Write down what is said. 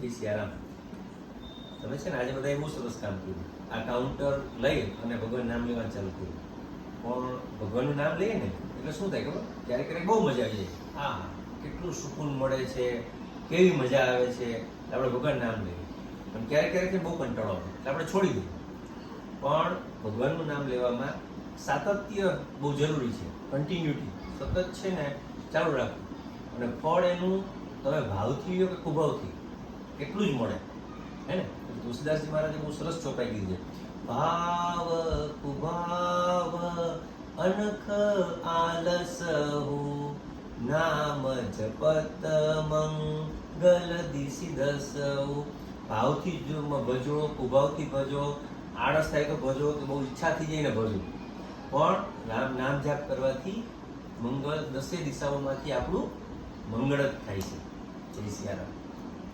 જય સિયારામ. તમે છે ને આજે બધા બહુ સરસ કામ કર્યું. આ કાઉન્ટર લઈ અને ભગવાન નામ લેવા ચાલુ કર્યું. પણ ભગવાનનું નામ લઈએ ને એટલે શું થાય ખબર? ક્યારેક ક્યારેક બહુ મજા આવી જાય. હા, કેટલું સુકૂન મળે છે, કેવી મજા આવે છે. આપણે ભગવાન નામ લઈએ. પણ ક્યારેક ક્યારેક બહુ કંટાળો આવે એટલે આપણે છોડી દઈએ. પણ ભગવાનનું નામ લેવામાં સાતત્ય બહુ જરૂરી છે. કન્ટિન્યુટી સતત છે ને ચાલુ રાખવું. અને ફળ એનું તમે ભાવથી લો કે કુભાવથી કેટલું જ મળે, હે ને? તુલસીદાસજી મહારાજે બહુ સરસ ચોપાઈ કીધી છે. ભાવ કુભાવ અનખ આલસ હો, નામ જપત મંગલ દિસિદસ હો. ભાવથી જો ભજો, કુભાવથી ભજો, આળસ થાય તો ભજો, કે બહુ ઈચ્છા થઈ જાય ને ભજો. પણ નામ જાપ કરવાથી મંગળ 10 દિશાઓમાંથી આપણું મંગળ જ થાય છે. જય સિયારામ.